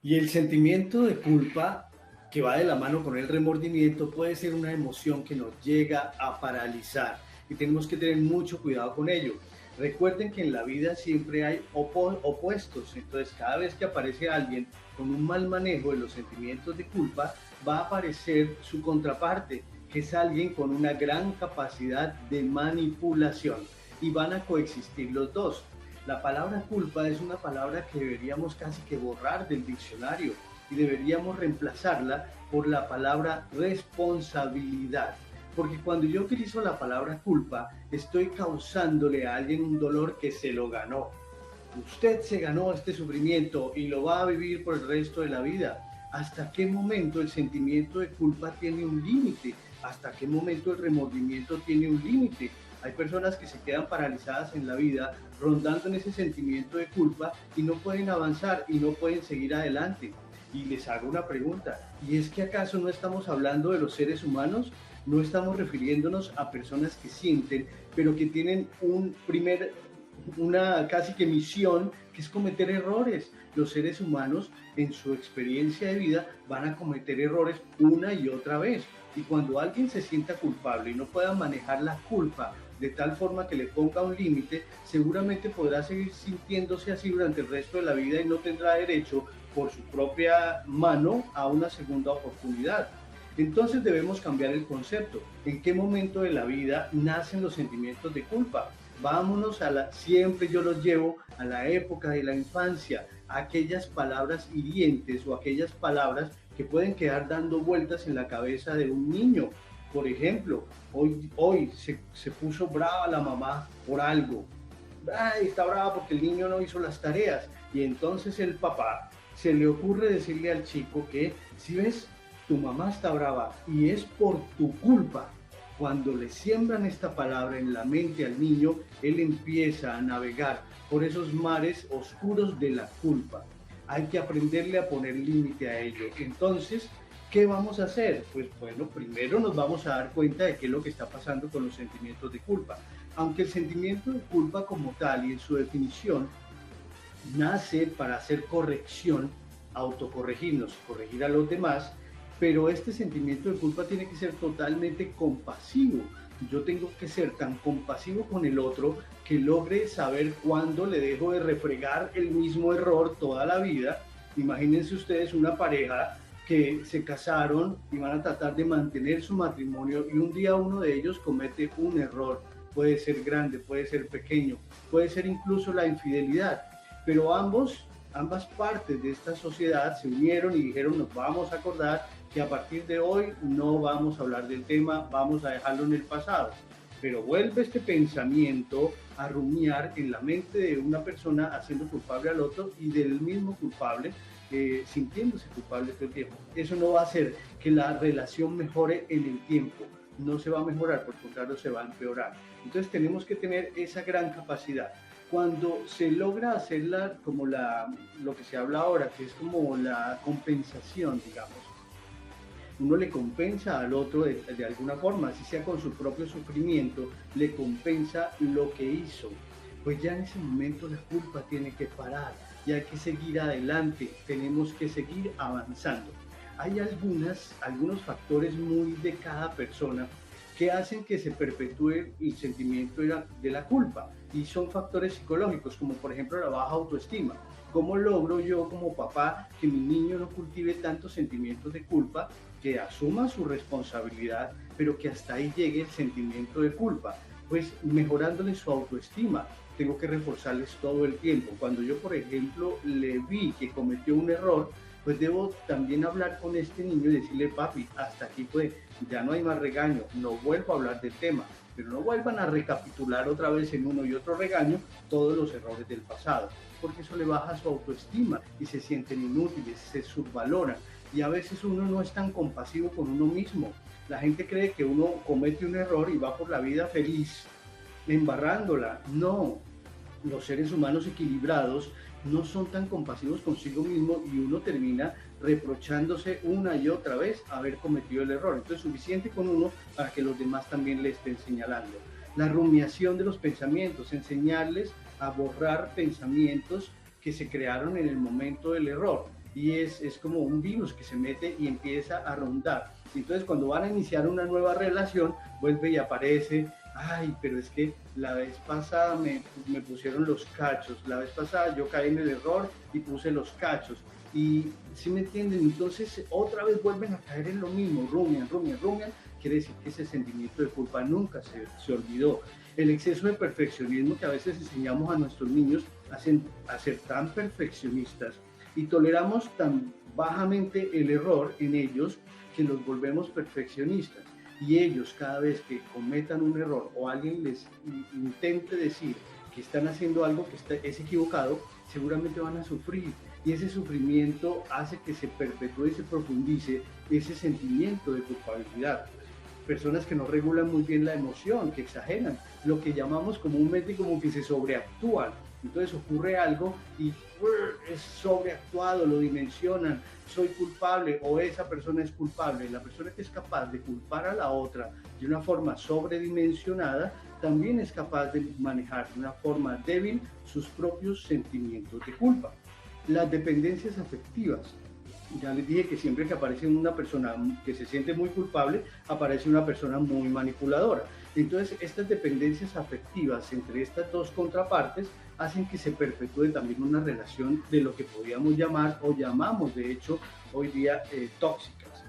Y el sentimiento de culpa que va de la mano con el remordimiento puede ser una emoción que nos llega a paralizar y tenemos que tener mucho cuidado con ello. Recuerden que en la vida siempre hay opuestos, entonces cada vez que aparece alguien con un mal manejo de los sentimientos de culpa, va a aparecer su contraparte, que es alguien con una gran capacidad de manipulación y van a coexistir los dos. La palabra culpa es una palabra que deberíamos casi que borrar del diccionario y deberíamos reemplazarla por la palabra responsabilidad. Porque cuando yo utilizo la palabra culpa, estoy causándole a alguien un dolor que se lo ganó. Usted se ganó este sufrimiento y lo va a vivir por el resto de la vida. ¿Hasta qué momento el sentimiento de culpa tiene un límite? ¿Hasta qué momento el remordimiento tiene un límite? Hay personas que se quedan paralizadas en la vida rondando en ese sentimiento de culpa y no pueden avanzar y no pueden seguir adelante. Y les hago una pregunta, ¿y es que acaso no estamos hablando de los seres humanos? ¿No estamos refiriéndonos a personas que sienten, pero que tienen una casi que misión, que es cometer errores? Los seres humanos en su experiencia de vida van a cometer errores una y otra vez. Y cuando alguien se sienta culpable y no pueda manejar la culpa de tal forma que le ponga un límite, seguramente podrá seguir sintiéndose así durante el resto de la vida y no tendrá derecho por su propia mano a una segunda oportunidad. Entonces debemos cambiar el concepto. ¿En qué momento de la vida nacen los sentimientos de culpa? Vámonos siempre yo los llevo a la época de la infancia, a aquellas palabras hirientes o aquellas palabras que pueden quedar dando vueltas en la cabeza de un niño. Por ejemplo, hoy se puso brava la mamá por algo. Ay, está brava porque el niño no hizo las tareas. Y entonces el papá se le ocurre decirle al chico que, si ves, tu mamá está brava y es por tu culpa. Cuando le siembran esta palabra en la mente al niño, él empieza a navegar por esos mares oscuros de la culpa. Hay que aprenderle a poner límite a ello. Entonces, ¿qué vamos a hacer? Pues bueno, primero nos vamos a dar cuenta de qué es lo que está pasando con los sentimientos de culpa. Aunque el sentimiento de culpa como tal y en su definición nace para hacer corrección, autocorregirnos, corregir a los demás, pero este sentimiento de culpa tiene que ser totalmente compasivo. Yo tengo que ser tan compasivo con el otro que logre saber cuándo le dejo de refregar el mismo error toda la vida. Imagínense ustedes una pareja que se casaron y van a tratar de mantener su matrimonio y un día uno de ellos comete un error. Puede ser grande, puede ser pequeño, puede ser incluso la infidelidad, pero ambas partes de esta sociedad se unieron y dijeron: nos vamos a acordar que a partir de hoy no vamos a hablar del tema, vamos a dejarlo en el pasado. Pero vuelve este pensamiento a rumiar en la mente de una persona haciendo culpable al otro y del mismo culpable sintiéndose culpable todo el tiempo. Eso no va a hacer que la relación mejore en el tiempo, no se va a mejorar, por el contrario se va a empeorar. Entonces tenemos que tener esa gran capacidad. Cuando se logra hacerla como lo que se habla ahora, que es como la compensación, digamos, uno le compensa al otro de alguna forma, así sea con su propio sufrimiento, le compensa lo que hizo. Pues ya en ese momento la culpa tiene que parar y hay que seguir adelante, tenemos que seguir avanzando. Hay algunos factores muy de cada persona que hacen que se perpetúe el sentimiento de la culpa y son factores psicológicos, como por ejemplo la baja autoestima. ¿Cómo logro yo como papá que mi niño no cultive tantos sentimientos de culpa, que asuma su responsabilidad, pero que hasta ahí llegue el sentimiento de culpa? Pues mejorándole su autoestima. Tengo que reforzarles todo el tiempo. Cuando yo, por ejemplo, le vi que cometió un error, pues debo también hablar con este niño y decirle: papi, hasta aquí fue, ya no hay más regaño, no vuelvo a hablar del tema, pero no vuelvan a recapitular otra vez en uno y otro regaño todos los errores del pasado, porque eso le baja su autoestima y se sienten inútiles, se subvaloran. Y a veces uno no es tan compasivo con uno mismo. La gente cree que uno comete un error y va por la vida feliz, embarrándola. No, los seres humanos equilibrados no son tan compasivos consigo mismo y uno termina reprochándose una y otra vez haber cometido el error. Entonces, suficiente con uno para que los demás también le estén señalando. La rumiación de los pensamientos, enseñarles a borrar pensamientos que se crearon en el momento del error. y es como un virus que se mete y empieza a rondar. Entonces cuando van a iniciar una nueva relación, vuelve y aparece, ay, pero es que la vez pasada me pusieron los cachos, la vez pasada yo caí en el error y puse los cachos. Y si me entienden, entonces otra vez vuelven a caer en lo mismo, rumian, rumian, rumian, quiere decir que ese sentimiento de culpa nunca se olvidó. El exceso de perfeccionismo que a veces enseñamos a nuestros niños hacen a ser tan perfeccionistas y toleramos tan bajamente el error en ellos que los volvemos perfeccionistas. Y ellos cada vez que cometan un error o alguien les intente decir que están haciendo algo que es equivocado, seguramente van a sufrir. Y ese sufrimiento hace que se perpetúe y se profundice ese sentimiento de culpabilidad. Personas que no regulan muy bien la emoción, que exageran, lo que llamamos comúnmente como que se sobreactúan. Entonces ocurre algo y es sobreactuado, lo dimensionan, soy culpable o esa persona es culpable. La persona que es capaz de culpar a la otra de una forma sobredimensionada también es capaz de manejar de una forma débil sus propios sentimientos de culpa. Las dependencias afectivas. Ya les dije que siempre que aparece una persona que se siente muy culpable, aparece una persona muy manipuladora. Entonces, estas dependencias afectivas entre estas dos contrapartes hacen que se perpetúe también una relación de lo que podríamos llamar o llamamos de hecho hoy día tóxicas.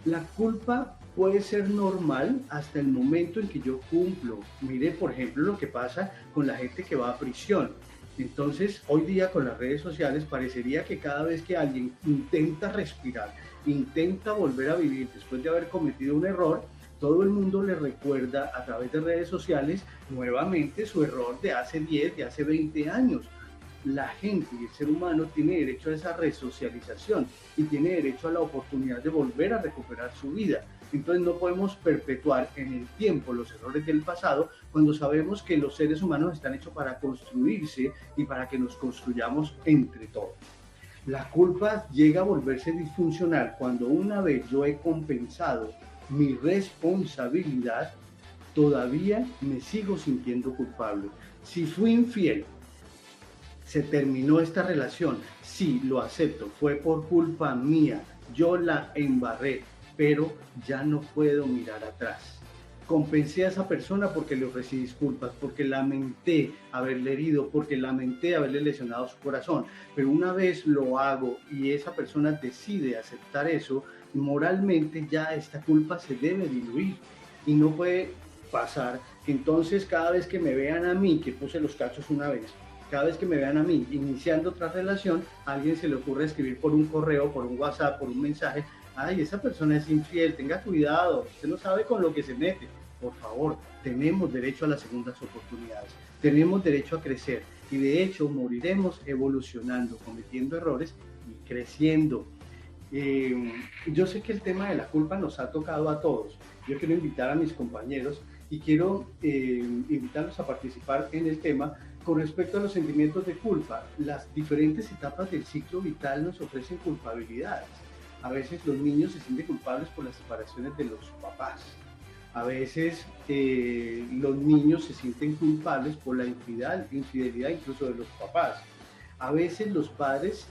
La culpa puede ser normal hasta el momento en que yo cumplo. Mire, por ejemplo, lo que pasa con la gente que va a prisión. Entonces, hoy día con las redes sociales parecería que cada vez que alguien intenta respirar, intenta volver a vivir después de haber cometido un error, todo el mundo le recuerda a través de redes sociales nuevamente su error de hace 10, de hace 20 años. La gente y el ser humano tiene derecho a esa resocialización y tiene derecho a la oportunidad de volver a recuperar su vida. Entonces no podemos perpetuar en el tiempo los errores del pasado cuando sabemos que los seres humanos están hechos para construirse y para que nos construyamos entre todos. La culpa llega a volverse disfuncional cuando una vez yo he compensado mi responsabilidad, todavía me sigo sintiendo culpable. Si fui infiel, se terminó esta relación, sí, lo acepto, fue por culpa mía, yo la embarré, pero ya no puedo mirar atrás. Compensé a esa persona porque le ofrecí disculpas, porque lamenté haberle herido, porque lamenté haberle lesionado su corazón, pero una vez lo hago y esa persona decide aceptar eso, moralmente ya esta culpa se debe diluir y no puede pasar que entonces cada vez que me vean a mí, que puse los cachos una vez, cada vez que me vean a mí iniciando otra relación, a alguien se le ocurre escribir por un correo, por un WhatsApp, por un mensaje, ay, esa persona es infiel, tenga cuidado, usted no sabe con lo que se mete. Por favor, tenemos derecho a las segundas oportunidades, tenemos derecho a crecer y de hecho moriremos evolucionando, cometiendo errores y creciendo. Yo sé que el tema de la culpa nos ha tocado a todos. Yo quiero invitar a mis compañeros y quiero invitarlos a participar en el tema con respecto a los sentimientos de culpa. Las diferentes etapas del ciclo vital nos ofrecen culpabilidades. A veces los niños se sienten culpables por las separaciones de los papás. A veces los niños se sienten culpables por la infidelidad incluso de los papás. A veces los padres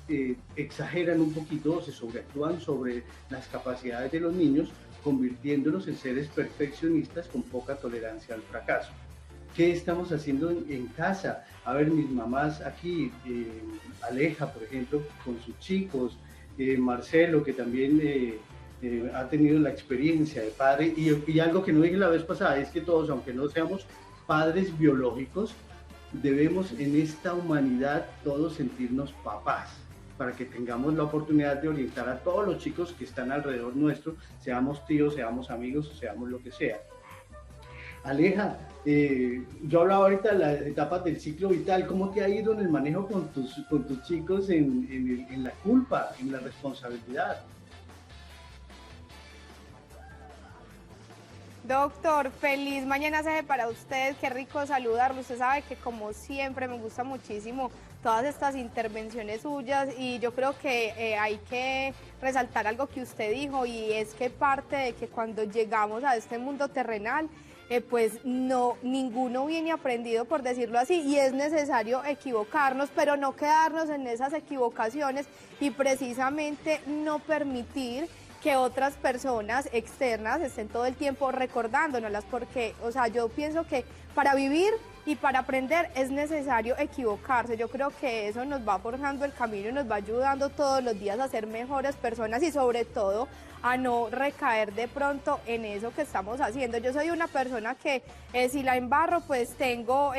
exageran un poquito o se sobreactúan sobre las capacidades de los niños, convirtiéndolos en seres perfeccionistas con poca tolerancia al fracaso. ¿Qué estamos haciendo en casa? A ver, mis mamás aquí, Aleja, por ejemplo, con sus chicos, Marcelo, que también ha tenido la experiencia de padre, y algo que no dije la vez pasada es que todos, aunque no seamos padres biológicos, debemos en esta humanidad todos sentirnos papás, para que tengamos la oportunidad de orientar a todos los chicos que están alrededor nuestro, seamos tíos, seamos amigos o seamos lo que sea. Aleja, yo hablaba ahorita de las etapas del ciclo vital. ¿Cómo te ha ido en el manejo con tus chicos en la culpa, en la responsabilidad? Doctor, feliz mañana CG para usted, qué rico saludarlo. Usted sabe que como siempre me gusta muchísimo todas estas intervenciones suyas y yo creo que hay que resaltar algo que usted dijo y es que parte de que cuando llegamos a este mundo terrenal pues no, ninguno viene aprendido, por decirlo así, y es necesario equivocarnos, pero no quedarnos en esas equivocaciones y precisamente no permitir que otras personas externas estén todo el tiempo recordándonoslas, porque, o sea, yo pienso que para vivir y para aprender es necesario equivocarse. Yo creo que eso nos va forjando el camino y nos va ayudando todos los días a ser mejores personas y sobre todo a no recaer de pronto en eso que estamos haciendo. Yo soy una persona que si la embarro, pues tengo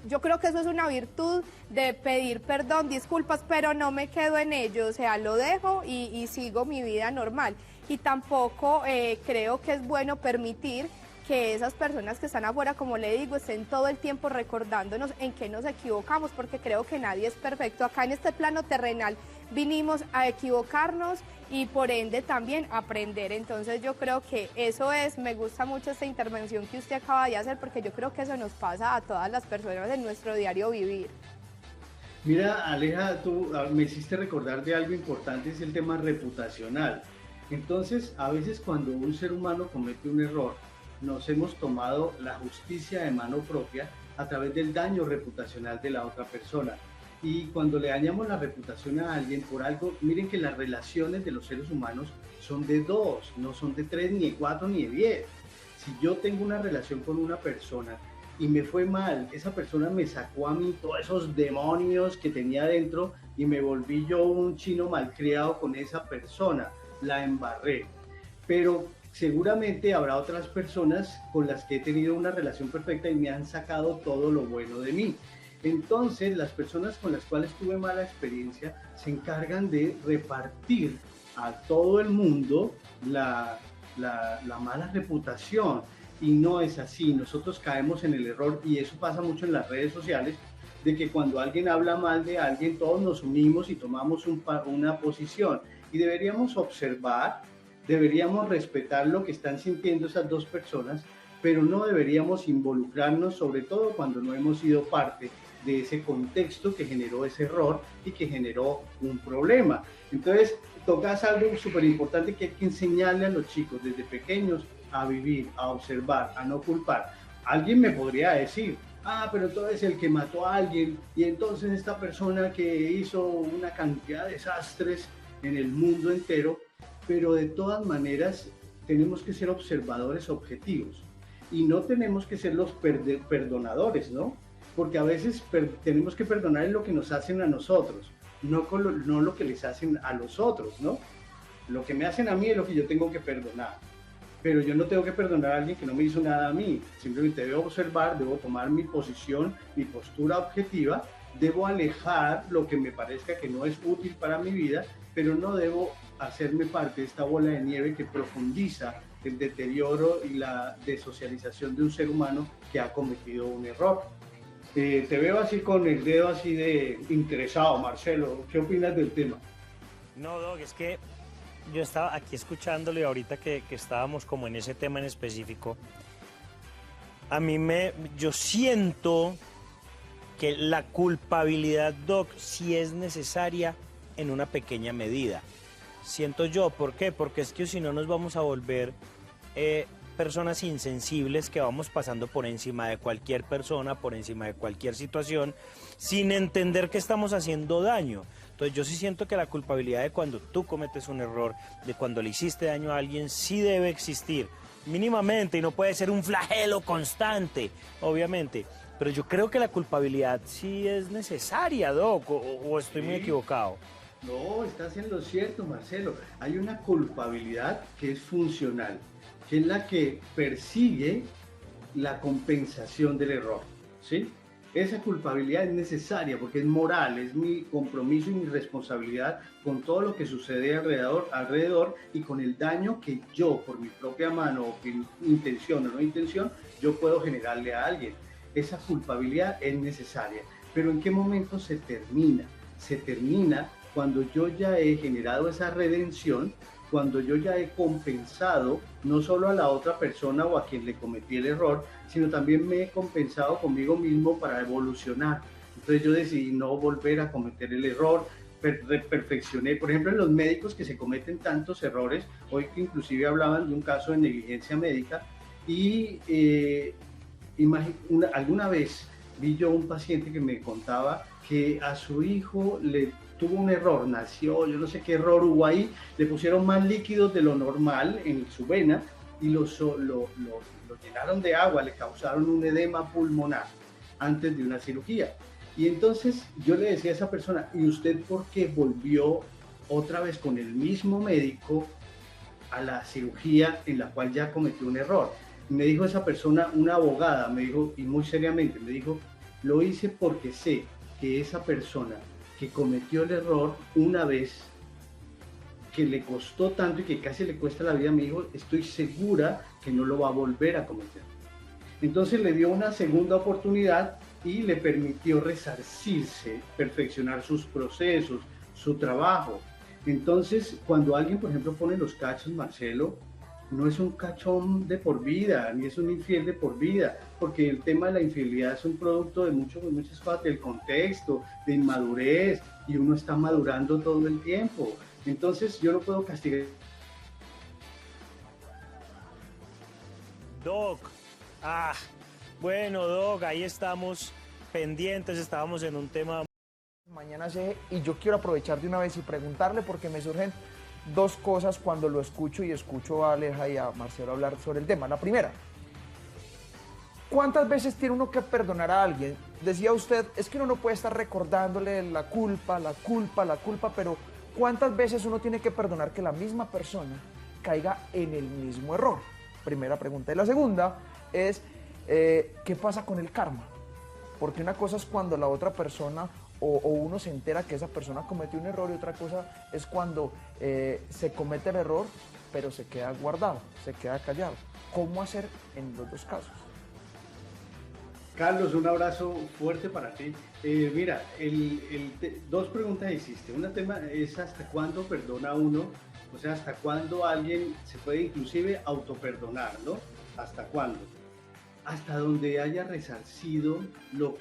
yo creo que eso es una virtud de pedir perdón, disculpas, pero no me quedo en ello, o sea, lo dejo y sigo mi vida normal. Y tampoco creo que es bueno permitir que esas personas que están afuera, como le digo, estén todo el tiempo recordándonos en qué nos equivocamos, porque creo que nadie es perfecto. Acá en este plano terrenal vinimos a equivocarnos y por ende también aprender. Entonces yo creo que eso es, me gusta mucho esta intervención que usted acaba de hacer, porque yo creo que eso nos pasa a todas las personas en nuestro diario vivir. Mira, Aleja, tú me hiciste recordar de algo importante, es el tema reputacional. Entonces, a veces cuando un ser humano comete un error, nos hemos tomado la justicia de mano propia a través del daño reputacional de la otra persona. Y cuando le dañamos la reputación a alguien por algo, miren que las relaciones de los seres humanos son de dos, no son de tres, ni de cuatro, ni de 10. Si yo tengo una relación con una persona y me fue mal, esa persona me sacó a mí todos esos demonios que tenía dentro y me volví yo un chino malcriado con esa persona, la embarré. Pero seguramente habrá otras personas con las que he tenido una relación perfecta y me han sacado todo lo bueno de mí. Entonces, las personas con las cuales tuve mala experiencia se encargan de repartir a todo el mundo la mala reputación. Y no es así, nosotros caemos en el error, y eso pasa mucho en las redes sociales, de que cuando alguien habla mal de alguien, todos nos unimos y tomamos una posición. Y deberíamos observar, deberíamos respetar lo que están sintiendo esas dos personas, pero no deberíamos involucrarnos, sobre todo cuando no hemos sido parte de ese contexto que generó ese error y que generó un problema. Entonces, tocas algo súper importante que hay que enseñarle a los chicos desde pequeños a vivir, a observar, a no culpar. Alguien me podría decir, pero entonces el que mató a alguien, y entonces esta persona que hizo una cantidad de desastres en el mundo entero, pero de todas maneras tenemos que ser observadores objetivos y no tenemos que ser los perdonadores, ¿no? Porque a veces tenemos que perdonar lo que nos hacen a nosotros, no lo que les hacen a los otros, ¿no? Lo que me hacen a mí es lo que yo tengo que perdonar, pero yo no tengo que perdonar a alguien que no me hizo nada a mí. Simplemente debo observar, debo tomar mi posición, mi postura objetiva, debo alejar lo que me parezca que no es útil para mi vida, pero no debo hacerme parte de esta bola de nieve que profundiza el deterioro y la desocialización de un ser humano que ha cometido un error. Te veo así con el dedo así de interesado, Marcelo. ¿Qué opinas del tema? No, Doc, es que yo estaba aquí escuchándolo y ahorita que estábamos como en ese tema en específico, yo siento que la culpabilidad, Doc, sí es necesaria en una pequeña medida. Siento yo, ¿por qué? Porque es que si no nos vamos a volver personas insensibles que vamos pasando por encima de cualquier persona, por encima de cualquier situación, sin entender que estamos haciendo daño. Entonces yo sí siento que la culpabilidad de cuando tú cometes un error, de cuando le hiciste daño a alguien, sí debe existir, mínimamente, y no puede ser un flagelo constante, obviamente. Pero yo creo que la culpabilidad sí es necesaria, Doc, o estoy muy equivocado. No, estás en lo cierto, Marcelo. Hay una culpabilidad que es funcional, que es la que persigue la compensación del error, ¿sí? Esa culpabilidad es necesaria porque es moral, es mi compromiso y mi responsabilidad con todo lo que sucede alrededor y con el daño que yo, por mi propia mano, o intención o no intención, yo puedo generarle a alguien. Esa culpabilidad es necesaria, pero ¿en qué momento se termina? Se termina cuando yo ya he generado esa redención, cuando yo ya he compensado no solo a la otra persona o a quien le cometí el error, sino también me he compensado conmigo mismo para evolucionar. Entonces yo decidí no volver a cometer el error, perfeccioné. Por ejemplo, en los médicos que se cometen tantos errores, hoy que inclusive hablaban de un caso de negligencia médica, Y alguna vez vi yo un paciente que me contaba que a su hijo le tuvo un error, nació, yo no sé qué error hubo ahí, le pusieron más líquidos de lo normal en su vena y lo llenaron de agua, le causaron un edema pulmonar antes de una cirugía. Y entonces yo le decía a esa persona, ¿y usted por qué volvió otra vez con el mismo médico a la cirugía en la cual ya cometió un error? Y me dijo esa persona, una abogada, me dijo, y muy seriamente, me dijo, lo hice porque sé que esa persona que cometió el error una vez, que le costó tanto y que casi le cuesta la vida a mi hijo, estoy segura que no lo va a volver a cometer. Entonces le dio una segunda oportunidad y le permitió resarcirse, perfeccionar sus procesos, su trabajo. Entonces, cuando alguien, por ejemplo, pone los cachos, Marcelo, no es un cachón de por vida, ni es un infiel de por vida, porque el tema de la infidelidad es un producto de muchas cosas, del contexto, de inmadurez, y uno está madurando todo el tiempo. Entonces, yo no puedo castigar. Doc, bueno, Doc, ahí estamos pendientes, estábamos en un tema. Mañana sé, y yo quiero aprovechar de una vez y preguntarle porque me surgen dos cosas cuando lo escucho y escucho a Aleja y a Marcelo hablar sobre el tema. La primera, ¿cuántas veces tiene uno que perdonar a alguien? Decía usted, es que uno no puede estar recordándole la culpa, pero ¿cuántas veces uno tiene que perdonar que la misma persona caiga en el mismo error? Primera pregunta. Y la segunda es, ¿qué pasa con el karma? Porque una cosa es cuando la otra persona o uno se entera que esa persona cometió un error y otra cosa es cuando se comete el error pero se queda guardado, se queda callado. ¿Cómo hacer en los dos casos? Carlos, un abrazo fuerte para ti. Mira, dos preguntas hiciste. Una tema es hasta cuándo perdona uno, o sea, hasta cuándo alguien se puede inclusive autoperdonar, ¿no? ¿Hasta cuándo? Hasta donde haya resarcido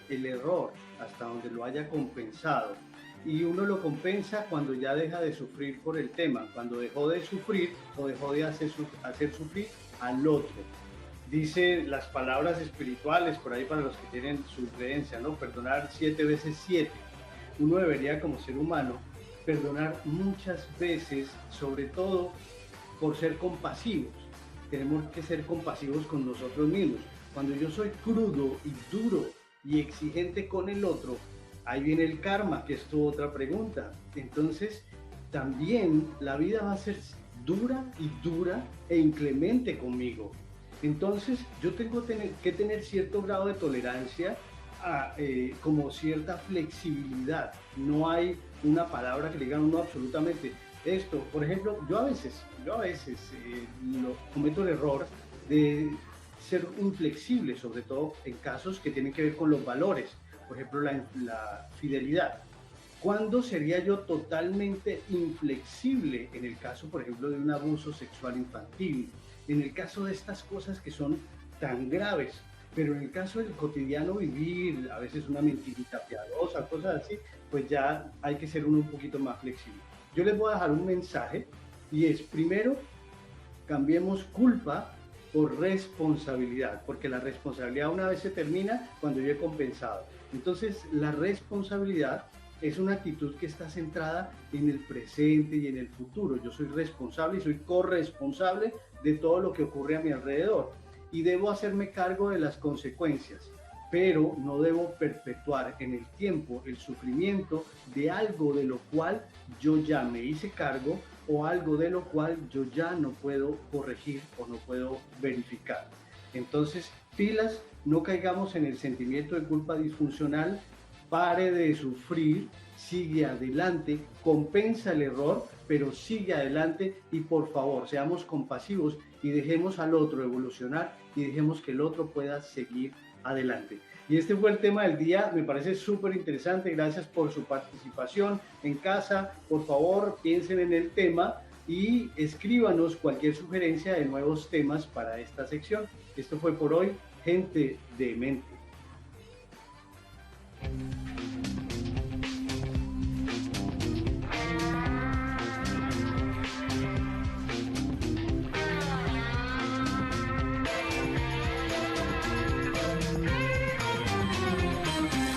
el error, hasta donde lo haya compensado. Y uno lo compensa cuando ya deja de sufrir por el tema, cuando dejó de sufrir o dejó de hacer sufrir al otro. Dice las palabras espirituales, por ahí para los que tienen su creencia, ¿no? Perdonar 7 veces 7. Uno debería, como ser humano, perdonar muchas veces, sobre todo por ser compasivos. Tenemos que ser compasivos con nosotros mismos. Cuando yo soy crudo y duro y exigente con el otro, ahí viene el karma, que es tu otra pregunta. Entonces, también la vida va a ser dura e inclemente conmigo. Entonces, yo tengo que tener cierto grado de tolerancia, como cierta flexibilidad. No hay una palabra que le digan uno absolutamente esto. Por ejemplo, yo a veces cometo el error de ser inflexible, sobre todo en casos que tienen que ver con los valores, por ejemplo la fidelidad. ¿Cuándo sería yo totalmente inflexible? En el caso, por ejemplo, de un abuso sexual infantil, en el caso de estas cosas que son tan graves, pero en el caso del cotidiano vivir, a veces una mentirita piadosa, cosas así, pues ya hay que ser uno un poquito más flexible. Yo les voy a dejar un mensaje y es, primero, cambiemos culpa por responsabilidad, porque la responsabilidad una vez se termina cuando yo he compensado. Entonces, la responsabilidad es una actitud que está centrada en el presente y en el futuro. Yo soy responsable y soy corresponsable de todo lo que ocurre a mi alrededor y debo hacerme cargo de las consecuencias, pero no debo perpetuar en el tiempo el sufrimiento de algo de lo cual yo ya me hice cargo o algo de lo cual yo ya no puedo corregir o no puedo verificar. Entonces, pilas, no caigamos en el sentimiento de culpa disfuncional, pare de sufrir, sigue adelante, compensa el error, pero sigue adelante y por favor, seamos compasivos y dejemos al otro evolucionar y dejemos que el otro pueda seguir adelante. Y este fue el tema del día, me parece súper interesante, gracias por su participación en casa, por favor piensen en el tema y escríbanos cualquier sugerencia de nuevos temas para esta sección. Esto fue por hoy, Gente de Mente.